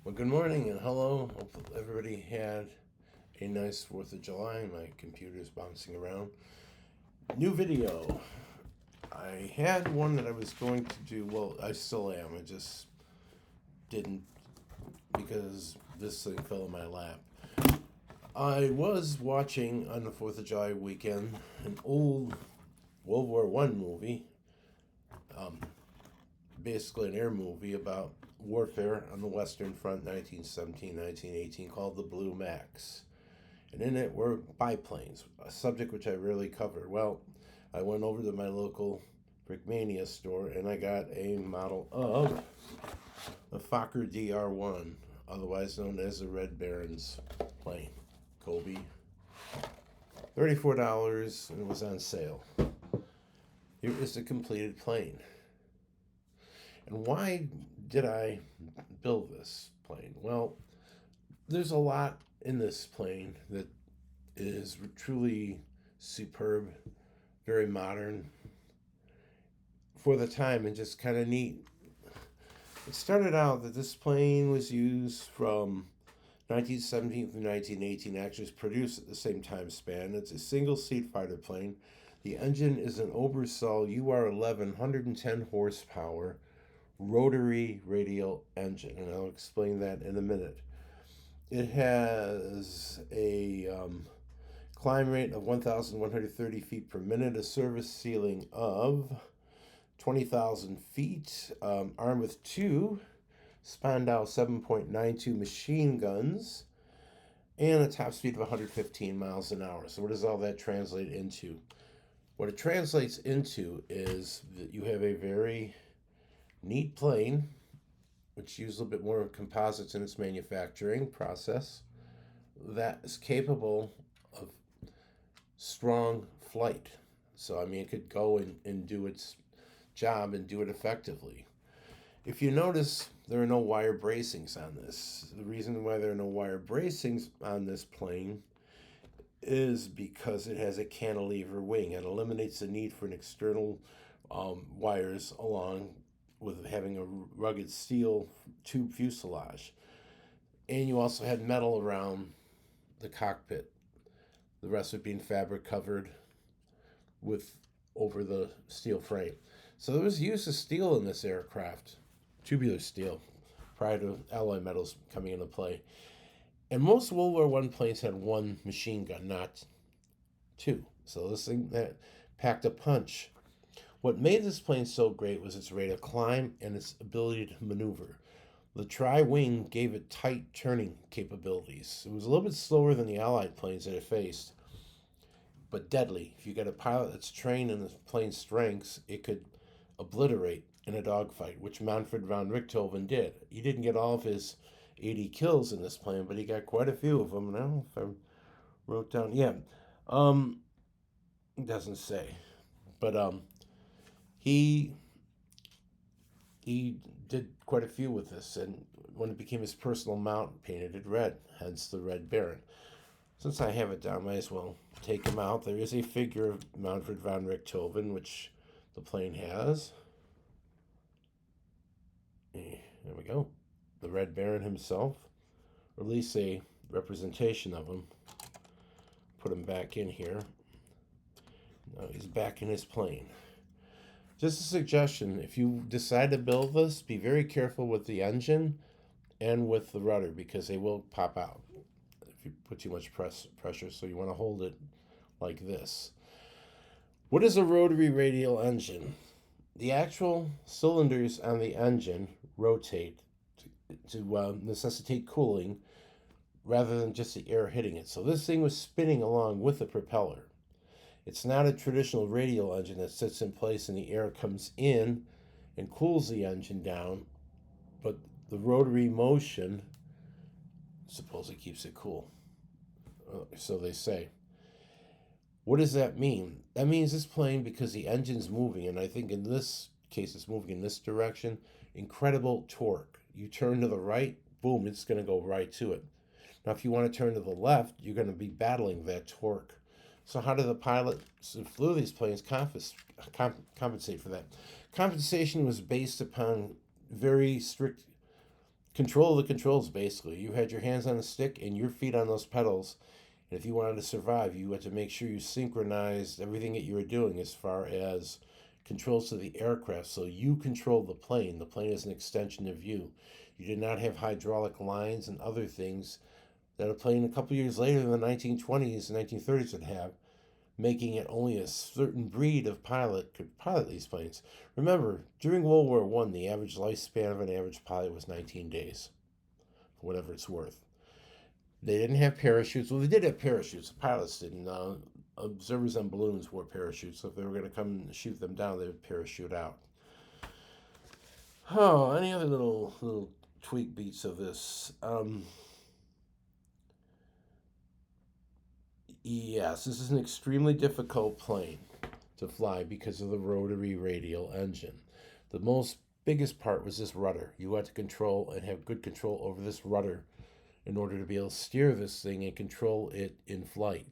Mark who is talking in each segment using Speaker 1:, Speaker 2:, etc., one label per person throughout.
Speaker 1: Well, good morning and hello. Hope everybody had a nice 4th of July. My computer's bouncing around. New video. I had one that I was going to do. Well, I still am. I just didn't because this thing fell in my lap. I was watching on the 4th of July weekend an old World War One movie, um, basically an air movie about warfare on the Western Front, 1917, 1918, called The Blue Max. And in it were biplanes, a subject which I rarely cover. Well, I went over to my local Brickmania store and I got a model of the Fokker DR.1, otherwise known as the Red Baron's plane. Cobi. $34 and it was on sale. Here is the completed plane. And why did I build this plane? Well, there's a lot in this plane that is truly superb, very modern for the time, and just kind of neat. It started out that this plane was used from 1917 through 1918, actually was produced at the same time span. It's a single-seat fighter plane. The engine is an Obersol UR-11 110 horsepower rotary radial engine, and I'll explain that in a minute. It has a climb rate of 1,130 feet per minute, a service ceiling of 20,000 feet, armed with two Spandau 7.92 machine guns, and a top speed of 115 miles an hour. So what does all that translate into? What it translates into is that you have a very neat plane, which uses a little bit more composites in its manufacturing process, that is capable of strong flight. So, I mean, it could go and do its job and do it effectively. If you notice, there are no wire bracings on this. The reason why there are no wire bracings on this plane is because it has a cantilever wing. It eliminates the need for an external wires along with having a rugged steel tube fuselage. And you also had metal around the cockpit. The rest of it being fabric covered with over the steel frame. So there was use of steel in this aircraft, tubular steel, prior to alloy metals coming into play. And most World War I planes had one machine gun, not two. So this thing that packed a punch. What made this plane so great was its rate of climb and its ability to maneuver. The tri-wing gave it tight turning capabilities. It was a little bit slower than the Allied planes that it faced, but deadly. If you got a pilot that's trained in the plane's strengths, it could obliterate in a dogfight, which Manfred von Richthofen did. He didn't get all of his 80 kills in this plane, but he got quite a few of them. And I don't know if I wrote down. Yeah, it doesn't say, but he he did quite a few with this, and when it became his personal mount, painted it red, hence the Red Baron. Since I have it down, I might as well take him out. There is a figure of Manfred von Richthofen, which the plane has. There we go. The Red Baron himself, or at least a representation of him. Put him back in here. Now he's back in his plane. Just a suggestion, if you decide to build this, be very careful with the engine and with the rudder because they will pop out if you put too much pressure, so you want to hold it like this. What is a rotary radial engine? The actual cylinders on the engine rotate to necessitate cooling rather than just the air hitting it. So this thing was spinning along with the propeller. It's not a traditional radial engine that sits in place and the air comes in and cools the engine down, but the rotary motion supposedly keeps it cool. So they say. What does that mean? That means this plane, because the engine's moving, and I think in this case it's moving in this direction, incredible torque. You turn to the right, boom, it's going to go right to it. Now, if you want to turn to the left, you're going to be battling that torque. So how do the pilots who flew these planes compensate for that? Compensation was based upon very strict Control the controls, basically. You had your hands on the stick and your feet on those pedals. And if you wanted to survive, you had to make sure you synchronized everything that you were doing as far as controls to the aircraft. So you controlled the plane. The plane is an extension of you. You did not have hydraulic lines and other things that a plane a couple years later in the 1920s and 1930s would have, making it only a certain breed of pilot could pilot these planes. Remember, during World War One, the average lifespan of an average pilot was 19 days, for whatever it's worth. They didn't have parachutes. Well, they did have parachutes. The pilots didn't. Observers on balloons wore parachutes, so if they were going to come and shoot them down, they would parachute out. Oh, any other little tweak beats of this? Yes, this is an extremely difficult plane to fly because of the rotary radial engine. The most biggest part was this rudder. You had to control and have good control over this rudder in order to be able to steer this thing and control it in flight.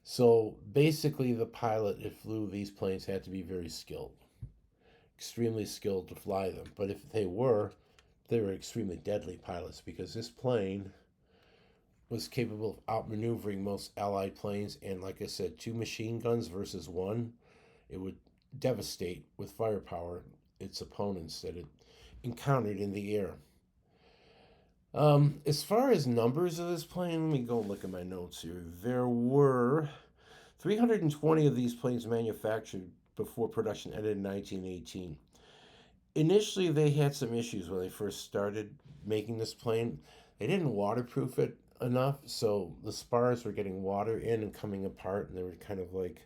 Speaker 1: So basically, the pilot that flew these planes had to be very skilled, extremely skilled to fly them. But if they were extremely deadly pilots because this plane was capable of outmaneuvering most Allied planes. And like I said, two machine guns versus one, it would devastate with firepower its opponents that it encountered in the air. As far as numbers of this plane, let me go look at my notes here. There were 320 of these planes manufactured before production ended in 1918. Initially, they had some issues when they first started making this plane. They didn't waterproof it enough, so the spars were getting water in and coming apart, and they were kind of like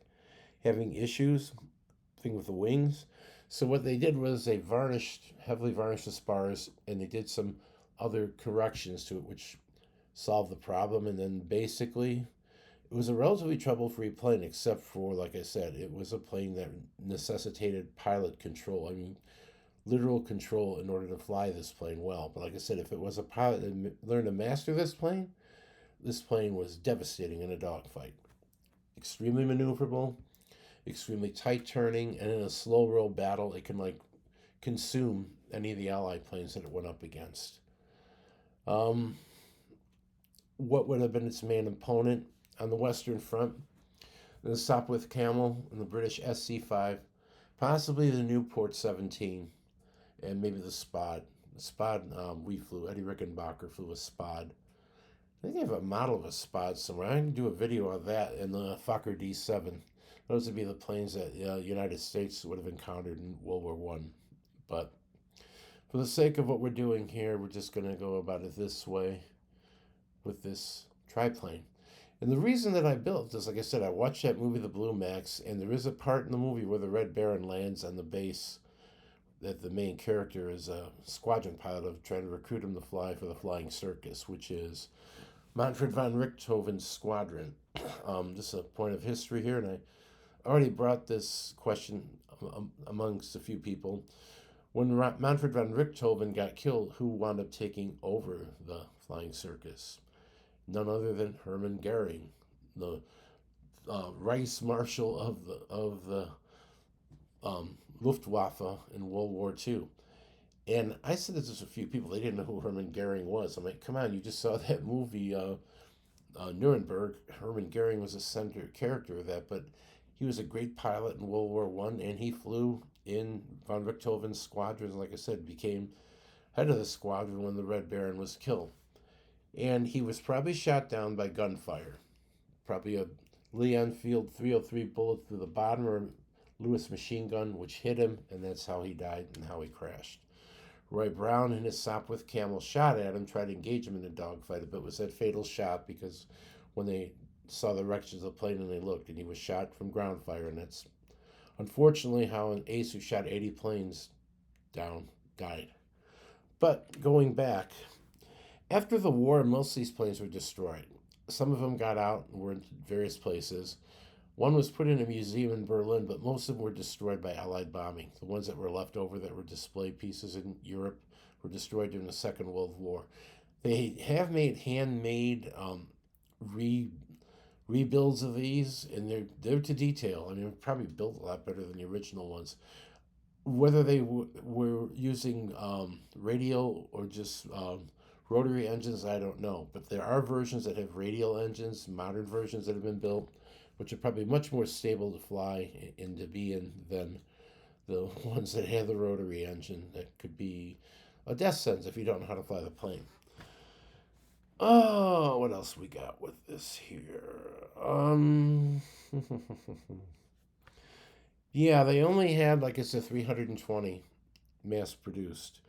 Speaker 1: having issues, thing with the wings. So what they did was they heavily varnished the spars, and they did some other corrections to it, which solved the problem. And then basically, it was a relatively trouble-free plane, except for, like I said, it was a plane that necessitated pilot control. I mean, literal control in order to fly this plane well. But like I said, if it was a pilot that learned to master this plane was devastating in a dogfight. Extremely maneuverable, extremely tight turning, and in a slow roll battle, it can like consume any of the Allied planes that it went up against. Um, what would have been its main opponent on the Western Front? The Sopwith Camel and the British SC-5, possibly the Newport 17, and maybe the Spad. The Spad we flew. Eddie Rickenbacker flew a Spad. I think they have a model of a Spad somewhere. I can do a video on that and the Fokker D7. Those would be the planes that the United States would have encountered in World War One. But for the sake of what we're doing here, we're just going to go about it this way with this triplane. And the reason that I built this, like I said, I watched that movie, The Blue Max, and there is a part in the movie where the Red Baron lands on the base that the main character is a squadron pilot of trying to recruit him to fly for the Flying Circus, which is Manfred von Richthofen's squadron. Just a point of history here, and I already brought this question amongst a few people. When Manfred von Richthofen got killed, who wound up taking over the Flying Circus? None other than Hermann Goering, the Vice Marshal of the Luftwaffe in World War II. And I said this to a few people; they didn't know who Hermann Goering was. I'm like, come on, you just saw that movie Nuremberg. Hermann Goering was a center character of that, but he was a great pilot in World War One, and he flew in von Richthofen's squadron. Like I said, became head of the squadron when the Red Baron was killed. And he was probably shot down by gunfire. Probably a Lee Enfield 303 bullet through the bottom or Lewis machine gun, which hit him, and that's how he died and how he crashed. Roy Brown and his Sopwith Camel shot at him, tried to engage him in a dogfight, but was that fatal shot because when they saw the wreckage of the plane and they looked, and he was shot from ground fire, and that's unfortunately how an ace who shot 80 planes down died. But going back, after the war, most of these planes were destroyed. Some of them got out and were in various places. One was put in a museum in Berlin, but most of them were destroyed by Allied bombing. The ones that were left over that were display pieces in Europe were destroyed during the Second World War. They have made handmade rebuilds of these, and they're to detail. I mean, probably built a lot better than the original ones. Whether they were using radial or just rotary engines, I don't know. But there are versions that have radial engines, modern versions that have been built, which are probably much more stable to fly and to be in than the ones that have the rotary engine that could be a death sentence if you don't know how to fly the plane. Oh, what else we got with this here? Yeah, they only had, like I said, 320 mass produced.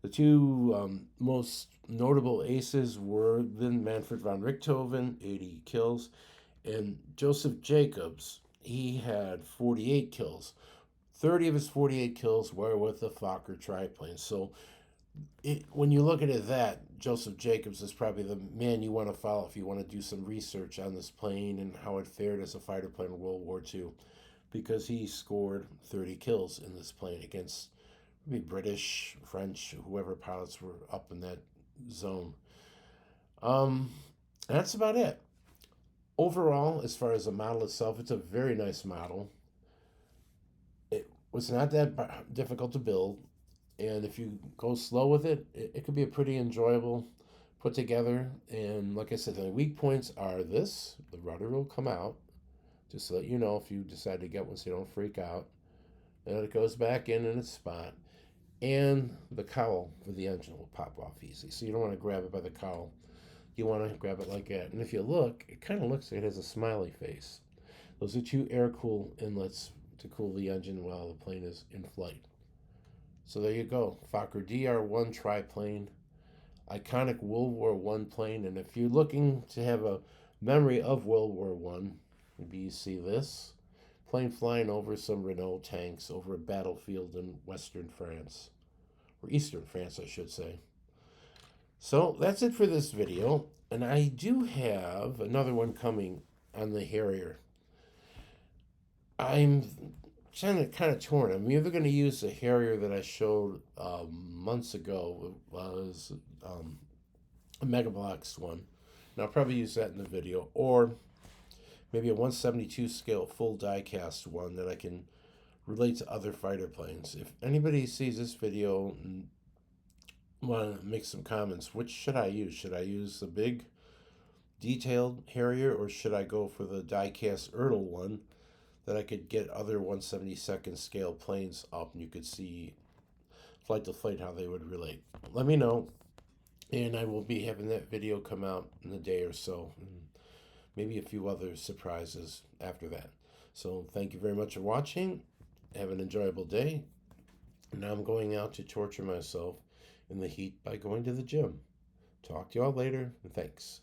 Speaker 1: The two most notable aces were then Manfred von Richthofen, 80 kills, and Joseph Jacobs. He had 48 kills. 30 of his 48 kills were with the Fokker triplane. So when you look at that, Joseph Jacobs is probably the man you want to follow if you want to do some research on this plane and how it fared as a fighter plane in World War II, because he scored 30 kills in this plane against maybe British, French, whoever pilots were up in that zone. That's about it. Overall, as far as the model itself, it's a very nice model. It was not that difficult to build, and if you go slow with it, it could be a pretty enjoyable put together. And like I said, the weak points are this: the rudder will come out, just to let you know if you decide to get one, so you don't freak out. And it goes back in its spot, and the cowl for the engine will pop off easy. So you don't want to grab it by the cowl. You want to grab it like that. And if you look, it kind of looks like it has a smiley face. Those are two air cool inlets to cool the engine while the plane is in flight. So there you go. Fokker DR.1 Triplane. Iconic World War I plane. And if you're looking to have a memory of World War I, maybe you see this plane flying over some Renault tanks over a battlefield in Western France. Or Eastern France, I should say. So that's it for this video. And I do have another one coming on the Harrier. I'm kind of torn. I'm either going to use the Harrier that I showed months ago. It was a Megablox one. And I'll probably use that in the video. Or maybe a 172 scale full die-cast one that I can relate to other fighter planes. If anybody sees this video and want to make some comments, which should I use? Should I use the big detailed Harrier, or should I go for the die-cast Ertl one that I could get other 172nd scale planes up and you could see flight to flight how they would relate? Let me know, and I will be having that video come out in a day or so, and maybe a few other surprises after that. So thank you very much for watching. Have an enjoyable day. Now I'm going out to torture myself in the heat by going to the gym. Talk to y'all later, and thanks.